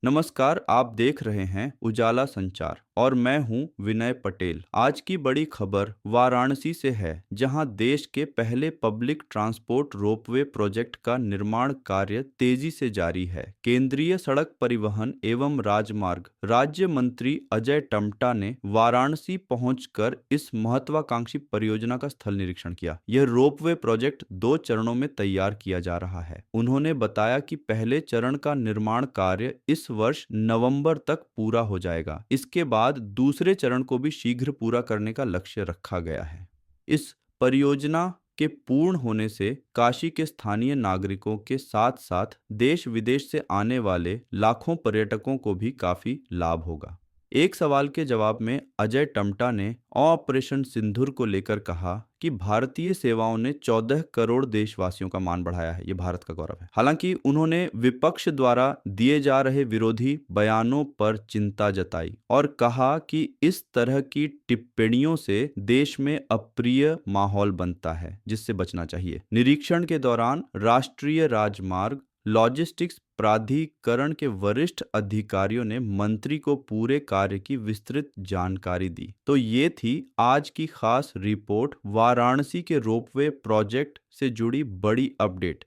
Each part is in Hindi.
नमस्कार, आप देख रहे हैं उजाला संचार और मैं हूं विनय पटेल। आज की बड़ी खबर वाराणसी से है, जहां देश के पहले पब्लिक ट्रांसपोर्ट रोपवे प्रोजेक्ट का निर्माण कार्य तेजी से जारी है। केंद्रीय सड़क परिवहन एवं राजमार्ग राज्य मंत्री अजय टम्टा ने वाराणसी पहुंचकर इस महत्वाकांक्षी परियोजना का स्थल निरीक्षण किया। यह रोपवे प्रोजेक्ट 2 चरणों में तैयार किया जा रहा है। उन्होंने बताया कि पहले चरण का निर्माण कार्य इस वर्ष नवंबर तक पूरा हो जाएगा। इसके बाद दूसरे चरण को भी शीघ्र पूरा करने का लक्ष्य रखा गया है। इस परियोजना के पूर्ण होने से काशी के स्थानीय नागरिकों के साथ साथ देश विदेश से आने वाले लाखों पर्यटकों को भी काफी लाभ होगा। एक सवाल के जवाब में अजय टम्टा ने ऑपरेशन सिंदूर को लेकर कहा कि भारतीय सेवाओं ने 14 करोड़ देशवासियों का मान बढ़ाया है। ये भारत का गौरव है। हालांकि उन्होंने विपक्ष द्वारा दिए जा रहे विरोधी बयानों पर चिंता जताई और कहा कि इस तरह की टिप्पणियों से देश में अप्रिय माहौल बनता है, जिससे बचना चाहिए। निरीक्षण के दौरान राष्ट्रीय राजमार्ग लॉजिस्टिक्स प्राधिकरण के वरिष्ठ अधिकारियों ने मंत्री को पूरे कार्य की विस्तृत जानकारी दी। तो ये थी आज की खास रिपोर्ट वाराणसी के रोपवे प्रोजेक्ट से जुड़ी बड़ी अपडेट।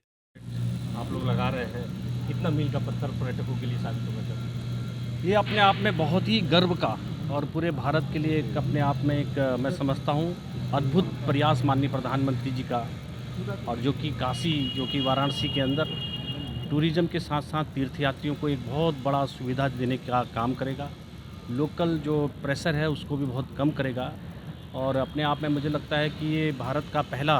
आप लोग लगा रहे हैं, इतना मील का पत्थर पर्यटकों के लिए साबित होगा। ये अपने आप में बहुत ही गर्व का और पूरे भारत के लिए एक अपने आप में एक मैं समझता हूँ अद्भुत प्रयास माननीय प्रधानमंत्री जी का, और जो कि काशी, जो कि वाराणसी के अंदर टूरिज़्म के साथ साथ तीर्थयात्रियों को एक बहुत बड़ा सुविधा देने का काम करेगा। लोकल जो प्रेशर है उसको भी बहुत कम करेगा, और अपने आप में मुझे लगता है कि ये भारत का पहला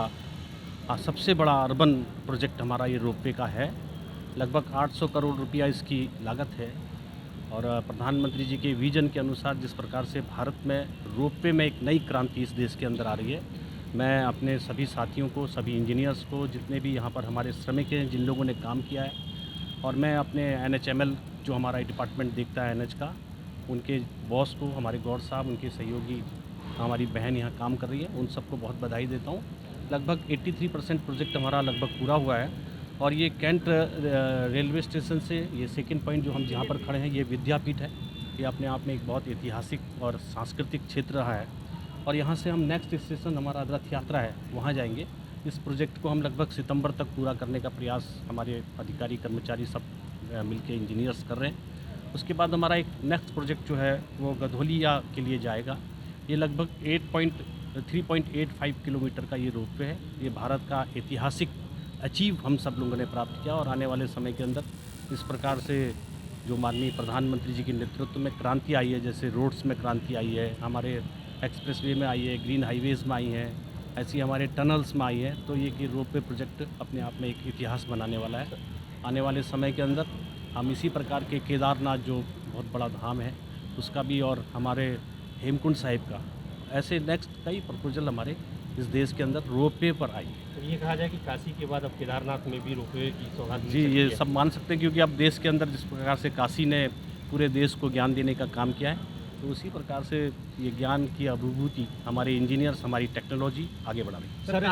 सबसे बड़ा अर्बन प्रोजेक्ट हमारा ये रोपवे का है। लगभग 800 करोड़ रुपया इसकी लागत है, और प्रधानमंत्री जी के विजन के अनुसार जिस प्रकार से भारत में रोपवे में एक नई क्रांति इस देश के अंदर आ रही है, मैं अपने सभी साथियों को, सभी इंजीनियर्स को, जितने भी यहाँ पर हमारे श्रमिक हैं, जिन लोगों ने काम किया है, और मैं अपने NHML जो हमारा डिपार्टमेंट देखता है NH का, उनके बॉस को, हमारे गौर साहब, उनके सहयोगी, हमारी बहन यहाँ काम कर रही है, उन सबको बहुत बधाई देता हूँ। लगभग 83% प्रोजेक्ट हमारा लगभग पूरा हुआ है, और ये कैंट रेलवे स्टेशन से ये सेकंड पॉइंट जो हम जहाँ पर खड़े हैं, ये विद्यापीठ है। ये अपने आप में एक बहुत ऐतिहासिक और सांस्कृतिक क्षेत्र रहा है, और यहाँ से हम नेक्स्ट स्टेशन हमारा रथ यात्रा है, वहाँ जाएंगे। इस प्रोजेक्ट को हम लगभग सितंबर तक पूरा करने का प्रयास हमारे अधिकारी कर्मचारी सब मिलके इंजीनियर्स कर रहे हैं। उसके बाद हमारा एक नेक्स्ट प्रोजेक्ट जो है वो गधोलिया के लिए जाएगा। ये लगभग 3.85 किलोमीटर का ये रोपवे है। ये भारत का ऐतिहासिक अचीव हम सब लोगों ने प्राप्त किया, और आने वाले समय के अंदर इस प्रकार से जो माननीय प्रधानमंत्री जी के नेतृत्व में क्रांति आई है, जैसे रोड्स में क्रांति आई है, हमारे एक्सप्रेसवे में आई है, ग्रीन हाईवेज़ में आई हैं, ऐसी हमारे टनल्स में आई है, तो ये कि रोपवे प्रोजेक्ट अपने आप में एक इतिहास बनाने वाला है। आने वाले समय के अंदर हम इसी प्रकार के केदारनाथ जो बहुत बड़ा धाम है उसका भी, और हमारे हेमकुंड साहिब का, ऐसे नेक्स्ट कई प्रपोजल हमारे इस देश के अंदर रोपवे पर आई है। तो ये कहा जाए कि काशी के बाद अब केदारनाथ में भी रोपवे की सौगात मिल जी, सकती ये है। सब मान सकते हैं, क्योंकि अब देश के अंदर जिस प्रकार से काशी ने पूरे देश को ज्ञान देने का काम किया है, तो उसी प्रकार से ये ज्ञान की अभिभूति हमारे इंजीनियर्स, हमारी टेक्नोलॉजी आगे बढ़ा रही है। सर